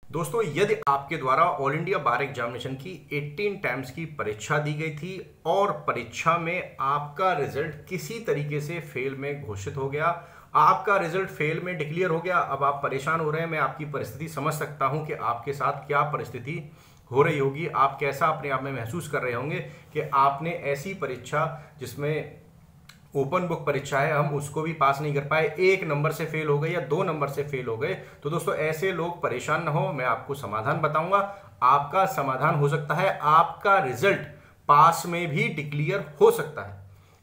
दोस्तों, यदि आपके द्वारा ऑल इंडिया बार एग्जामिनेशन की 18 टाइम्स की परीक्षा दी गई थी और परीक्षा में आपका रिजल्ट किसी तरीके से फेल में घोषित हो गया, आपका रिजल्ट फेल में डिक्लेयर हो गया, अब आप परेशान हो रहे हैं। मैं आपकी परिस्थिति समझ सकता हूं कि आपके साथ क्या परिस्थिति हो रही होगी, आप कैसा अपने आप में महसूस कर रहे होंगे कि आपने ऐसी परीक्षा जिसमें ओपन बुक परीक्षा है, हम उसको भी पास नहीं कर पाए, एक नंबर से फेल हो गए या 2 नंबर से फेल हो गए। तो दोस्तों, ऐसे लोग परेशान ना हो, मैं आपको समाधान बताऊंगा। आपका समाधान हो सकता है, आपका रिजल्ट पास में भी डिक्लेयर हो सकता है।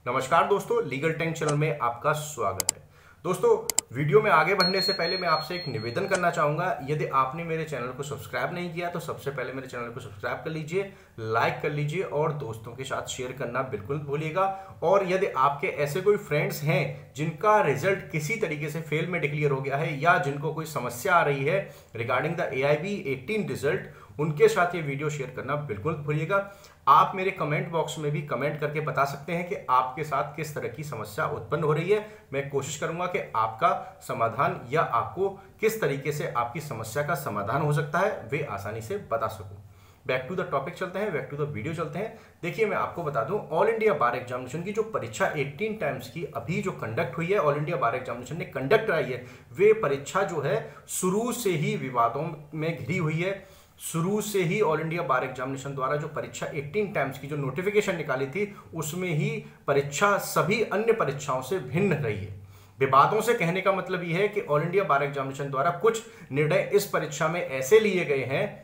नमस्कार दोस्तों, लीगल टैंक चैनल में आपका स्वागत है। दोस्तों, वीडियो में आगे बढ़ने से पहले मैं आपसे एक निवेदन करना चाहूंगा। यदि आपने मेरे चैनल को सब्सक्राइब नहीं किया तो सबसे पहले मेरे चैनल को सब्सक्राइब कर लीजिए, लाइक कर लीजिए और दोस्तों के साथ शेयर करना बिल्कुल मत भूलिएगा। और यदि आपके ऐसे कोई फ्रेंड्स हैं जिनका रिजल्ट किसी तरीके से फेल में डिक्लेयर हो गया है या जिनको कोई समस्या आ रही है रिगार्डिंग द AIB 18 रिजल्ट, उनके साथ ये वीडियो शेयर करना बिल्कुल मत भूलिएगा। आप मेरे कमेंट बॉक्स में भी कमेंट करके बता सकते हैं कि आपके साथ किस तरह की समस्या उत्पन्न हो रही है। मैं कोशिश करूंगा कि आपका समाधान या आपको किस तरीके से आपकी समस्या का समाधान हो सकता है वे आसानी से बता सकूं। बैक टू द टॉपिक चलते हैं, बैक टू द वीडियो चलते हैं। देखिए, मैं आपको बता दूं, ऑल इंडिया बार एग्जामिनेशन की जो परीक्षा 18 टाइम्स की अभी जो कंडक्ट हुई है, ऑल इंडिया बार एग्जामिनेशन ने कंडक्ट कराई है, वे परीक्षा जो है शुरू से ही विवादों में घिरी हुई है। शुरू से ही ऑल इंडिया बार एग्जामिनेशन द्वारा जो परीक्षा 18 टाइम्स की जो नोटिफिकेशन निकाली थी, उसमें ही परीक्षा सभी अन्य परीक्षाओं से भिन्न रही है। विवादों से कहने का मतलब यह है कि ऑल इंडिया बार एग्जामिनेशन द्वारा कुछ निर्णय इस परीक्षा में ऐसे लिए गए हैं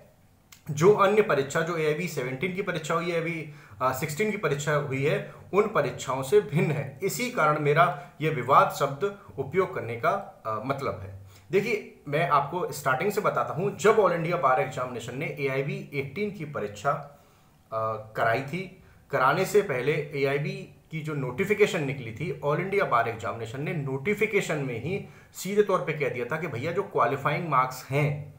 जो अन्य परीक्षा, जो AIB 17 की परीक्षा हुई है, AIB 16 की परीक्षा हुई है, उन परीक्षाओं से भिन्न है। इसी कारण मेरा यह विवाद शब्द उपयोग करने का मतलब है। देखिए, मैं आपको स्टार्टिंग से बताता हूं, जब ऑल इंडिया बार एग्जामिनेशन ने AIB 18 की परीक्षा कराई थी, कराने से पहले AIB की जो नोटिफिकेशन निकली थी, ऑल इंडिया बार एग्जामिनेशन ने नोटिफिकेशन में ही सीधे तौर पे कह दिया था कि भैया जो क्वालिफाइंग मार्क्स हैं,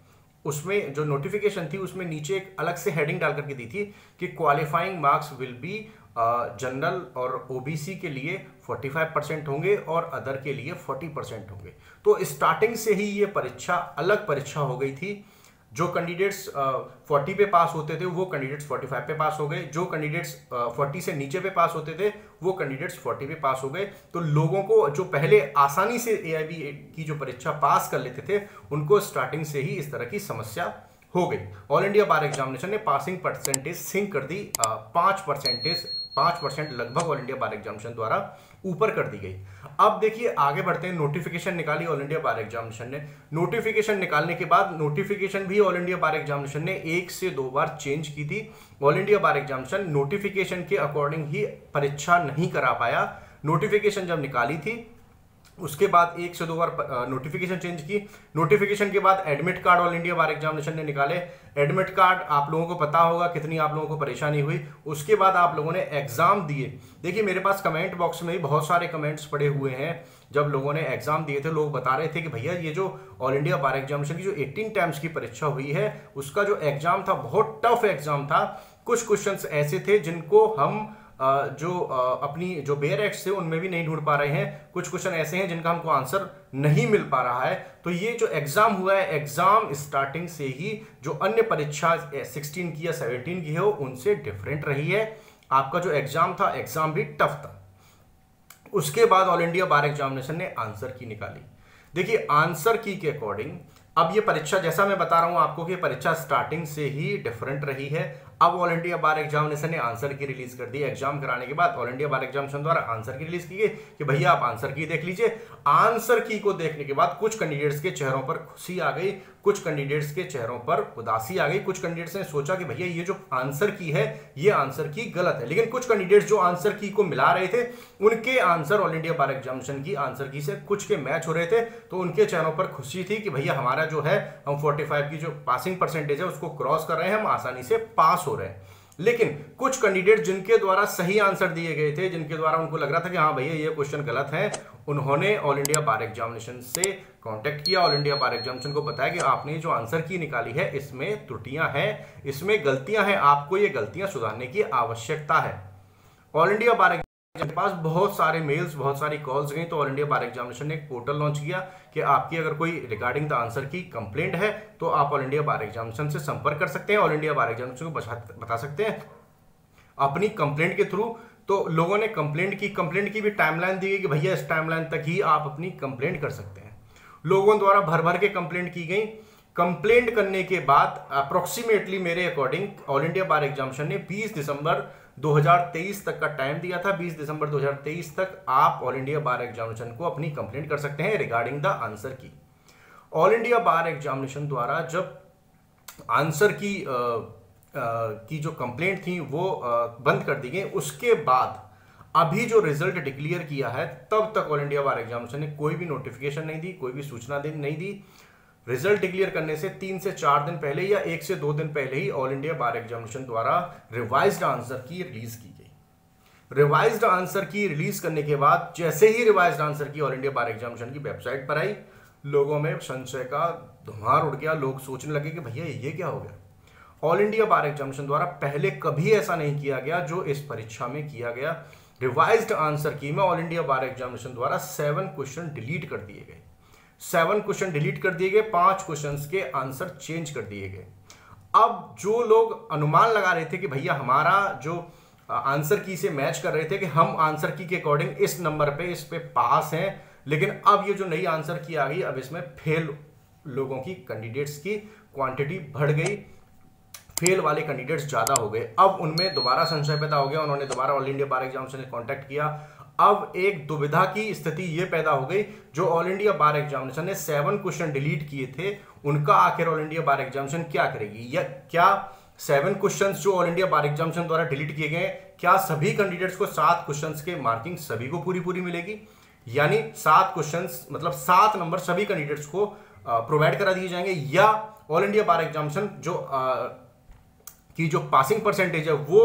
उसमें जो नोटिफिकेशन थी उसमें नीचे एक अलग से हेडिंग डाल करके दी थी कि qualifying marks will be general और OBC के लिए 45% होंगे और अदर के लिए 40% होंगे। तो स्टार्टिंग से ही ये परीक्षा अलग परीक्षा हो गई थी। जो कैंडिडेट्स 40 पे पास होते थे वो कैंडिडेट्स 45 पे पास हो गए, जो कैंडिडेट्स 40 से नीचे पे पास होते थे वो कैंडिडेट्स 40 पे पास हो गए। तो लोगों को जो पहले आसानी से AIB की जो परीक्षा पास कर लेते थे, उनको स्टार्टिंग से ही इस तरह की समस्या हो गई। ऑल इंडिया बार एग्जामिनेशन ने पासिंग परसेंटेज सिंक कर दी, 5% लगभग ऑल इंडिया बार एग्जामिनेशन द्वारा ऊपर कर दी गई। अब देखिए, आगे बढ़ते हैं। नोटिफिकेशन निकाली ऑल इंडिया बार एग्जामिनेशन ने। नोटिफिकेशन निकालने के बाद नोटिफिकेशन भी ऑल इंडिया बार एग्जामिनेशन ने 1 से 2 बार चेंज की थी। ऑल इंडिया बार एग्जामिनेशन नोटिफिकेशन के अकॉर्डिंग ही परीक्षा नहीं करा पाया। नोटिफिकेशन जब निकाली थी उसके बाद 1 से 2 बार नोटिफिकेशन चेंज की। नोटिफिकेशन के बाद एडमिट कार्ड ऑल इंडिया बार एग्जामिनेशन ने निकाले। एडमिट कार्ड आप लोगों को पता होगा कितनी आप लोगों को परेशानी हुई। उसके बाद आप लोगों ने एग्जाम दिए। देखिए, मेरे पास कमेंट बॉक्स में भी बहुत सारे कमेंट्स पड़े हुए हैं। जब लोगों ने एग्जाम दिए थे, लोग बता रहे थे कि भैया ये जो ऑल इंडिया बार एग्जामिनेशन की जो 18 टाइम्स की परीक्षा हुई है, उसका जो एग्जाम था बहुत टफ एग्जाम था। कुछ क्वेश्चंस ऐसे थे जिनको हम अपनी जो बेयर एक्ट्स थे उनमें भी नहीं ढूंढ पा रहे हैं। कुछ क्वेश्चन ऐसे हैं जिनका हमको आंसर नहीं मिल पा रहा है। तो ये जो एग्जाम हुआ है, एग्जाम स्टार्टिंग से ही जो अन्य परीक्षा 16 की या 17 की है उनसे डिफरेंट रही है। आपका जो एग्जाम था, एग्जाम भी टफ था। उसके बाद ऑल इंडिया बार एग्जामिनेशन ने आंसर की निकाली। देखिए, आंसर की के अकॉर्डिंग अब ये परीक्षा, जैसा मैं बता रहा हूं आपको कि परीक्षा स्टार्टिंग से ही डिफरेंट रही है। अब ऑल इंडिया बार एग्जामिनेशन ने आंसर की रिलीज कर दी। एग्जाम कराने के बाद ऑल इंडिया बार एग्जामिनेशन द्वारा आंसर की रिलीज की गई कि भैया आप आंसर की देख लीजिए। आंसर की को देखने के बाद कुछ कैंडिडेट्स के चेहरों पर खुशी आ गई, कुछ कैंडिडेट्स के चेहरों पर उदासी आ गई। कुछ कैंडिडेट्स ने सोचा कि भैया ये जो आंसर की है ये आंसर की गलत है। लेकिन कुछ कैंडिडेट्स जो आंसर की को मिला रहे थे, उनके आंसर ऑल इंडिया बार एग्जामिनेशन की आंसर की से कुछ के मैच हो रहे थे। तो उनके चेहरों पर खुशी थी कि भैया हमारा जो है, हम 45 की जो पासिंग परसेंटेज है उसको क्रॉस कर रहे हैं, हम आसानी से पास हो रहे हैं। लेकिन कुछ कैंडिडेट जिनके द्वारा सही आंसर दिए गए थे, जिनके द्वारा उनको लग रहा था कि हाँ भैया ये क्वेश्चन गलत है, उन्होंने ऑल इंडिया बार एग्जामिनेशन से कांटेक्ट किया। ऑल इंडिया बार एग्जामिनेशन को बताया कि आपने जो आंसर की निकाली है इसमें त्रुटियां हैं, इसमें गलतियां हैं, आपको ये गलतियां सुधारने की आवश्यकता है। ऑल इंडिया बार के पास बहुत सारे मेल्स, बहुत सारी कॉल्स गई, तो ऑल इंडिया बार एग्जामिनेशन ने एक पोर्टल लॉन्च किया कि आपकी अगर कोई रिगार्डिंग द आंसर की कंप्लेंट है तो आप ऑल इंडिया बार एग्जामिनेशन से संपर्क कर सकते हैं, ऑल इंडिया बार एग्जामिनेशन को बता सकते हैं अपनी कंप्लेंट के थ्रू। तो लोगों ने कंप्लेंट की भी टाइमलाइन दी गई कि भैया इस टाइमलाइन तक ही आप अपनी कंप्लेंट कर सकते हैं। लोगों द्वारा भर भर के कंप्लेंट की गई। कंप्लेंट करने के बाद अप्रोक्सीमेटली मेरे अकॉर्डिंग ऑल इंडिया बार एग्जामिनेशन ने 20 दिसंबर 2023 तक का टाइम दिया था। 20 दिसंबर 2023 तक आप ऑल इंडिया बार एग्जामिनेशन को अपनी कंप्लेंट कर सकते हैं रिगार्डिंग द आंसर की। ऑल इंडिया बार एग्जामिनेशन द्वारा जब आंसर की जो कंप्लेंट थी वो बंद कर दी गई, उसके बाद अभी जो रिजल्ट डिक्लेयर किया है तब तक ऑल इंडिया बार एग्जामिनेशन ने कोई भी नोटिफिकेशन नहीं दी, कोई भी सूचना नहीं दी। रिजल्ट डिक्लेयर करने से 3 से 4 दिन पहले या 1 से 2 दिन पहले ही ऑल इंडिया बार एग्जामिनेशन द्वारा रिवाइज्ड आंसर की रिलीज की गई। रिवाइज्ड आंसर की रिलीज करने के बाद जैसे ही रिवाइज्ड आंसर की ऑल इंडिया बार एग्जामिनेशन की वेबसाइट पर आई, लोगों में संशय का धुआं उड़ गया। लोग सोचने लगे कि भैया ये क्या हो गया। ऑल इंडिया बार एग्जामिनेशन द्वारा पहले कभी ऐसा नहीं किया गया जो इस परीक्षा में किया गया। रिवाइज्ड आंसर की में ऑल इंडिया बार एग्जामिनेशन द्वारा 7 क्वेश्चन डिलीट कर दिए गए। 7 क्वेश्चन डिलीट कर दिए गए, 5 क्वेश्चंस के आंसर चेंज कर दिए गए। अब जो लोग अनुमान लगा रहे थे कि भैया हमारा जो आंसर की से मैच कर रहे थे कि हम आंसर की के अकॉर्डिंग इस नंबर पे इस पे पास हैं, लेकिन अब ये जो नई आंसर की आ गई, अब इसमें फेल लोगों की कैंडिडेट्स की क्वांटिटी बढ़ गई, फेल वाले कैंडिडेट्स ज्यादा हो गए। अब उनमें दोबारा संशय पैदा हो गया, उन्होंने दोबारा ऑल इंडिया बार एग्जामिनेशन से कांटेक्ट किया। अब एक दुविधा की स्थिति यह पैदा हो गई, जो ऑल इंडिया बार एग्जामिनेशन ने 7 क्वेश्चन डिलीट किए थे, उनका आखिर ऑल इंडिया बार एग्जामिनेशन क्या करेगी? या क्या 7 क्वेश्चंस जो ऑल इंडिया बार एग्जामिनेशन द्वारा डिलीट किए गए, क्या सभी कैंडिडेट्स को 7 क्वेश्चंस के मार्किंग सभी को पूरी मिलेगी? यानी 7 क्वेश्चंस मतलब 7 नंबर सभी कैंडिडेट्स को प्रोवाइड करा दिए जाएंगे, या ऑल इंडिया बार एग्जामिनेशन जो पासिंग परसेंटेज है वो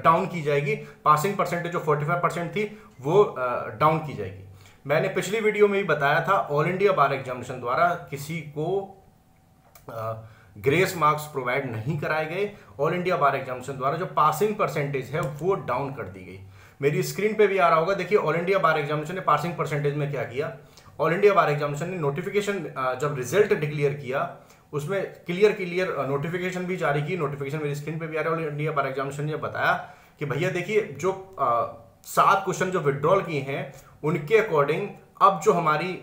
डाउन की जाएगी। पासिंग परसेंटेज जो 45% थी वो डाउन की जाएगी। मैंने पिछली वीडियो में भी बताया था, ऑल इंडिया बार एग्जामिनेशन द्वारा किसी को ग्रेस मार्क्स प्रोवाइड नहीं कराए गए। ऑल इंडिया बार एग्जामिनेशन द्वारा जो पासिंग परसेंटेज है वो डाउन कर दी गई। मेरी स्क्रीन पे भी आ रहा होगा, देखिए ऑल इंडिया बार एग्जामिनेशन ने पासिंग परसेंटेज में क्या किया। ऑल इंडिया बार एग्जामिनेशन ने नोटिफिकेशन जब रिजल्ट डिक्लेयर किया उसमें क्लियर नोटिफिकेशन भी जारी की। नोटिफिकेशन मेरी स्क्रीन पे भी आ रहा है। ऑल इंडिया बार एग्जामिनेशन ने बताया कि भैया देखिए जो 7 क्वेश्चन जो विड्रॉल किए हैं उनके अकॉर्डिंग अब जो हमारी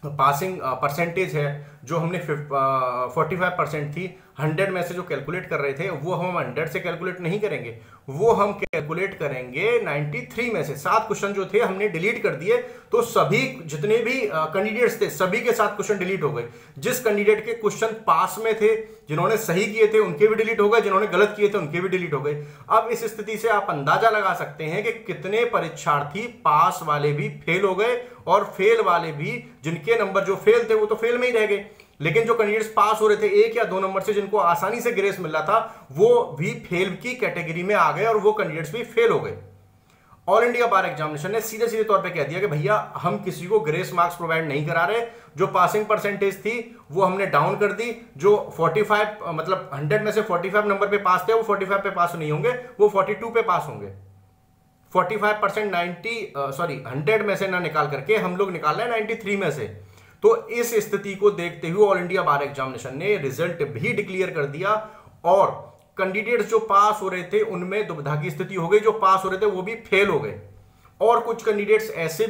पासिंग परसेंटेज है जो हमने 45% थी, 100 में से जो कैलकुलेट कर रहे थे वो हम 100 से कैलकुलेट नहीं करेंगे, वो हम कैलकुलेट करेंगे 93 में से। 7 क्वेश्चन जो थे हमने डिलीट कर दिए, तो सभी जितने भी कैंडिडेट्स थे सभी के 7 क्वेश्चन डिलीट हो गए। जिस कैंडिडेट के क्वेश्चन पास में थे, जिन्होंने सही किए थे उनके भी डिलीट हो गए, जिन्होंने गलत किए थे उनके भी डिलीट हो गए। अब इस स्थिति से आप अंदाजा लगा सकते हैं कि कितने परीक्षार्थी पास वाले भी फेल हो गए और फेल वाले भी, जिनके नंबर जो फेल थे वो तो फेल में ही रह गए, लेकिन जो कैंडिडेट्स पास हो रहे थे 1 या 2 नंबर से, जिनको आसानी से ग्रेस मिल रहा था, वो भी फेल की कैटेगरी में आ गए और वो कैंडिडेट्स भी फेल हो गए। ऑल इंडिया बार एग्जामिनेशन ने सीधे तौर पे कह दिया कि भैया हम किसी को ग्रेस मार्क्स प्रोवाइड नहीं करा रहे। जो पासिंग परसेंटेज थी वो हमने डाउन कर दी। जो 45 मतलब 100 में से 45 नंबर पे पास थे वो 45 पे पास नहीं होंगे, वो 42 पे पास होंगे। 45% 100 में से ना निकाल करके हम लोग निकाल रहे हैं 93 में से। तो इस स्थिति को देखते हुए ऑल इंडिया बार एग्जामिनेशन ने रिजल्ट भी डिक्लेयर कर दिया और कैंडिडेट्स जो पास हो रहे थे उनमें दुविधा की स्थिति हो गई। जो पास हो रहे थे वो भी फेल हो गए और कुछ कैंडिडेट्स ऐसे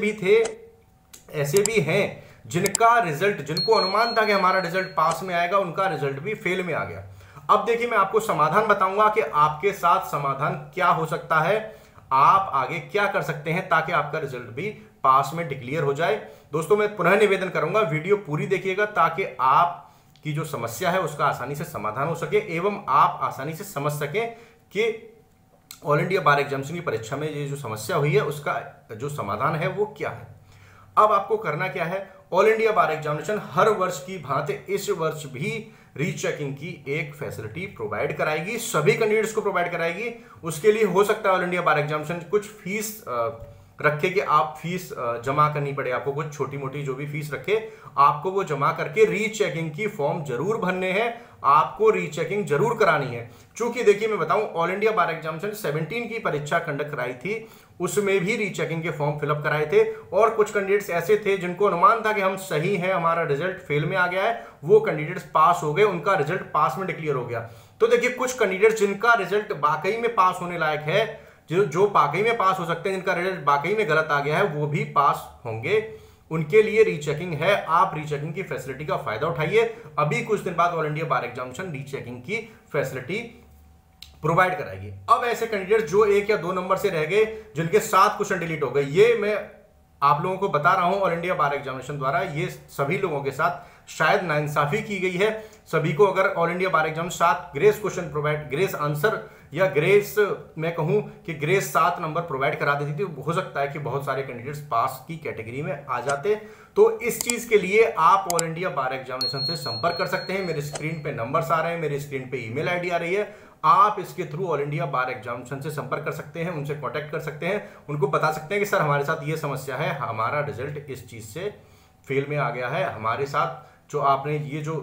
भी हैं जिनका रिजल्ट, जिनको अनुमान था कि हमारा रिजल्ट पास में आएगा, उनका रिजल्ट भी फेल में आ गया। अब देखिए मैं आपको समाधान बताऊंगा कि आपके साथ समाधान क्या हो सकता है, आप आगे क्या कर सकते हैं ताकि आपका रिजल्ट भी पास में डिक्लेयर हो जाए। दोस्तों मैं पुनः निवेदन करूंगा, वीडियो पूरी देखिएगा ताकि आप की जो समस्या है उसका आसानी से समाधान हो सके एवं आप आसानी से समझ सकें कि ऑल इंडिया बार एग्जामिनेशन की परीक्षा में ये जो समस्या हुई है उसका जो समाधान है वो क्या है। अब आपको करना क्या है, ऑल इंडिया बार एग्जामिनेशन हर वर्ष की भांति इस वर्ष भी रीचेकिंग की एक फैसिलिटी प्रोवाइड कराएगी, सभी कैंडिडेट्स को प्रोवाइड कराएगी। उसके लिए हो सकता है ऑल इंडिया बार एग्जामिनेशन कुछ फीस रखे कि आप फीस जमा करनी पड़े, आपको कुछ छोटी मोटी जो भी फीस रखे आपको वो जमा करके रीचेकिंग की फॉर्म जरूर भरने हैं, आपको रीचेकिंग जरूर करानी है। चूंकि देखिए मैं बताऊं, ऑल इंडिया बार एग्जामिनेशन 17 की परीक्षा कंडक्ट कराई थी, उसमें भी रीचेकिंग के फॉर्म फिलअप कराए थे, और कुछ कैंडिडेट्स ऐसे थे जिनको अनुमान था कि हम सही हैं, हमारा रिजल्ट फेल में आ गया है, वो कैंडिडेट्स पास हो गए, उनका रिजल्ट पास में डिक्लेयर हो गया। तो देखिए कुछ कैंडिडेट्स जिनका रिजल्ट वाकई में पास होने लायक है, जो वाकई में पास हो सकते हैं, जिनका रिजल्ट वाकई में गलत आ गया है, वो भी पास होंगे, उनके लिए रीचेकिंग है। आप रीचेकिंग की फैसिलिटी का फायदा उठाइए। अभी कुछ दिन बाद ऑल इंडिया बार एग्जामिनेशन रीचेकिंग की फैसिलिटी प्रोवाइड कराएगी। अब ऐसे कैंडिडेट जो 1 या 2 नंबर से रह गए, जिनके 7 क्वेश्चन डिलीट हो गए, ये मैं आप लोगों को बता रहा हूं ऑल इंडिया बार एग्जामिनेशन द्वारा ये सभी लोगों के साथ शायद नाइंसाफी की गई है। सभी को अगर ऑल इंडिया बार exam 7 grace question provide, grace answer या ग्रेस मैं कहूं कि ग्रेस 7 नंबर प्रोवाइड करा देती थी, हो सकता है कि बहुत सारे कैंडिडेट्स पास की कैटेगरी में आ जाते। तो इस चीज के लिए आप ऑल इंडिया बार एग्जामिनेशन से संपर्क कर सकते हैं। मेरे स्क्रीन पे नंबर्स आ रहे हैं, मेरी स्क्रीन पे ईमेल आईडी आ रही है, आप इसके थ्रू ऑल इंडिया बार एग्जामिनेशन से संपर्क कर सकते हैं, उनसे कांटेक्ट कर सकते हैं, उनको बता सकते हैं कि सर हमारे साथ ये समस्या है, हमारा रिजल्ट इस चीज से फेल में आ गया है, हमारे साथ जो आपने ये जो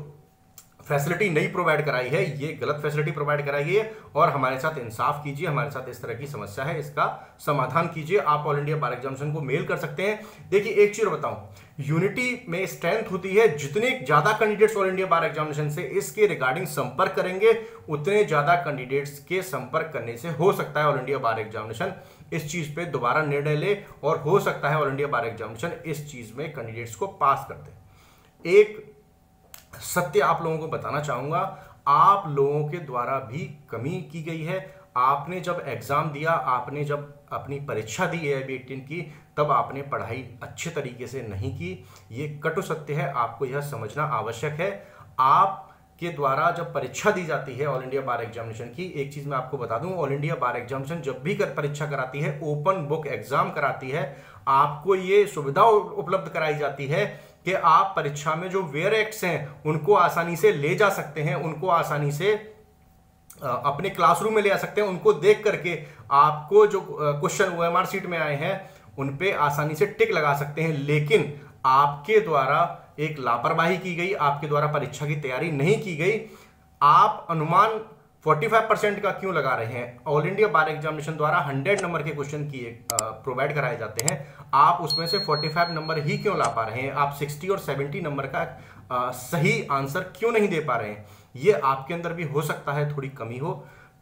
फैसिलिटी नहीं प्रोवाइड कराई है, ये गलत फैसिलिटी प्रोवाइड कराई है, और हमारे साथ इंसाफ कीजिए, हमारे साथ इस तरह की समस्या है, इसका समाधान कीजिए। आप ऑल इंडिया बार एग्जामिनेशन को मेल कर सकते हैं। देखिए एक चीज बताऊं, यूनिटी में स्ट्रेंथ होती है, जितने ज्यादा कैंडिडेट्स ऑल इंडिया बार एग्जामिनेशन से इसके रिगार्डिंग संपर्क करेंगे, उतने ज्यादा कैंडिडेट्स के संपर्क करने से हो सकता है ऑल इंडिया बार एग्जामिनेशन इस चीज पे दोबारा निर्णय ले, और हो सकता है ऑल इंडिया बार एग्जामिनेशन इस चीज में कैंडिडेट्स को पास कर दे। एक सत्य आप लोगों को बताना चाहूंगा, आप लोगों के द्वारा भी कमी की गई है। आपने जब एग्जाम दिया, आपने जब अपनी परीक्षा दी AIB 18 की, तब आपने पढ़ाई अच्छे तरीके से नहीं की। ये कटु सत्य है, आपको यह समझना आवश्यक है। आप के द्वारा जब परीक्षा दी जाती है ऑल इंडिया बार एग्जामिनेशन की, एक चीज मैं आपको बता दूं, ऑल इंडिया बार एग्जामिनेशन जब भी परीक्षा कराती है, ओपन बुक एग्जाम कराती है, आपको ये सुविधा उपलब्ध कराई जाती है कि आप परीक्षा में जो वेयर एक्ट्स हैं उनको आसानी से ले जा सकते हैं, उनको आसानी से अपने क्लासरूम में ले आ सकते हैं, उनको देख करके आपको जो क्वेश्चन OMR शीट में आए हैं उन पे आसानी से टिक लगा सकते हैं। लेकिन आपके द्वारा एक लापरवाही की गई, आपके द्वारा परीक्षा की तैयारी नहीं की गई। आप अनुमान 45% का क्यों लगा रहे हैं? ऑल इंडिया बार एग्जामिनेशन द्वारा 100 नंबर के क्वेश्चन की प्रोवाइड कराए जाते हैं, आप उसमें से 45 नंबर ही क्यों ला पा रहे हैं? आप 60 और 70 नंबर का सही आंसर क्यों नहीं दे पा रहे हैं? ये आपके अंदर भी हो सकता है थोड़ी कमी हो।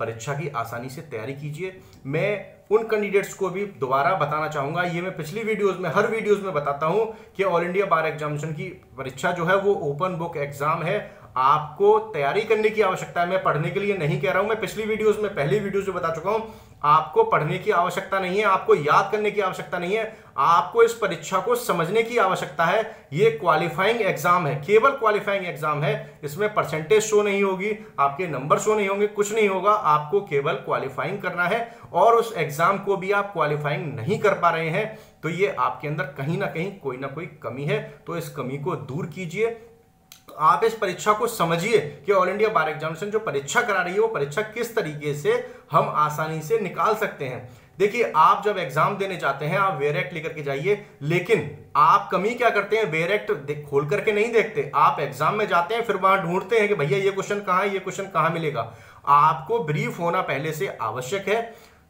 परीक्षा की आसानी से तैयारी कीजिए। मैं उन कैंडिडेट्स को भी दोबारा बताना चाहूंगा, ये मैं पिछली वीडियोस में, हर वीडियोस में बताता हूं कि ऑल इंडिया बार एग्जामिनेशन की परीक्षा जो है वो ओपन बुक एग्जाम है, आपको तैयारी करने की आवश्यकता है। मैं पढ़ने के लिए नहीं कह रहा हूं, मैं पिछली वीडियोस में, पहली वीडियोस में बता चुका हूं, आपको पढ़ने की आवश्यकता नहीं है, आपको याद करने की आवश्यकता नहीं है, आपको इस परीक्षा को समझने की आवश्यकता है। ये क्वालिफाइंग एग्जाम है, केवल क्वालिफाइंग एग्जाम है, इसमें परसेंटेज शो नहीं होगी, आपके नंबर शो नहीं होंगे, कुछ नहीं होगा, आपको केवल क्वालिफाइंग करना है। और उस एग्जाम को भी आप क्वालिफाइंग नहीं कर पा रहे हैं, तो ये आपके अंदर कहीं ना कहीं कोई ना कोई कमी है। तो इस कमी को दूर कीजिए। आप इस परीक्षा को समझिए कि ऑल इंडिया बार एग्जामिनेशन जो परीक्षा करा रही है वो परीक्षा किस तरीके से हम आसानी से निकाल सकते हैं। देखिए, आप जब एग्जाम देने जाते हैं आप वेयर एक्ट लेकर के जाइए, लेकिन आप कमी क्या करते हैं, वेयर एक्ट खोल करके नहीं देखते। आप एग्जाम में जाते हैं, फिर वहां ढूंढते हैं कि भैया ये क्वेश्चन कहां है, ये क्वेश्चन कहां मिलेगा। आपको ब्रीफ होना पहले से आवश्यक है।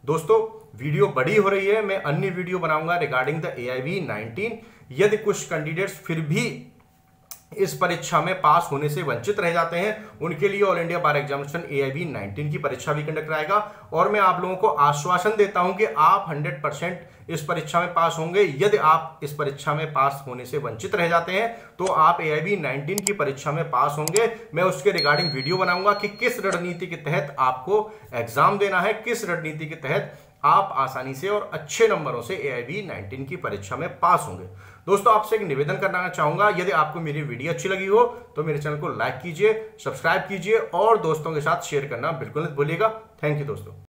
दोस्तों, वीडियो बड़ी हो रही है, मैं अन्य वीडियो बनाऊंगा रिगार्डिंग द AIB 19। यदि कुछ कैंडिडेट्स फिर भी इस परीक्षा में पास होने से वंचित रह जाते हैं, उनके लिए ऑल इंडिया बार एग्जामिनेशन AIB 19 की परीक्षा भी कंडक्ट कराएगा। और मैं आप लोगों को आश्वासन देता हूं कि आप 100% इस परीक्षा में पास होंगे। यदि आप इस परीक्षा में पास होने से वंचित रह जाते हैं तो आप AIB 19 की परीक्षा में पास होंगे। मैं उसके रिगार्डिंग वीडियो बनाऊंगा कि किस रणनीति के तहत आपको एग्जाम देना है, किस रणनीति के तहत आप आसानी से और अच्छे नंबरों से AIB 19 की परीक्षा में पास होंगे। दोस्तों, आपसे एक निवेदन करना चाहूंगा, यदि आपको मेरी वीडियो अच्छी लगी हो तो मेरे चैनल को लाइक कीजिए, सब्सक्राइब कीजिए और दोस्तों के साथ शेयर करना बिल्कुल मत भूलिएगा। थैंक यू दोस्तों।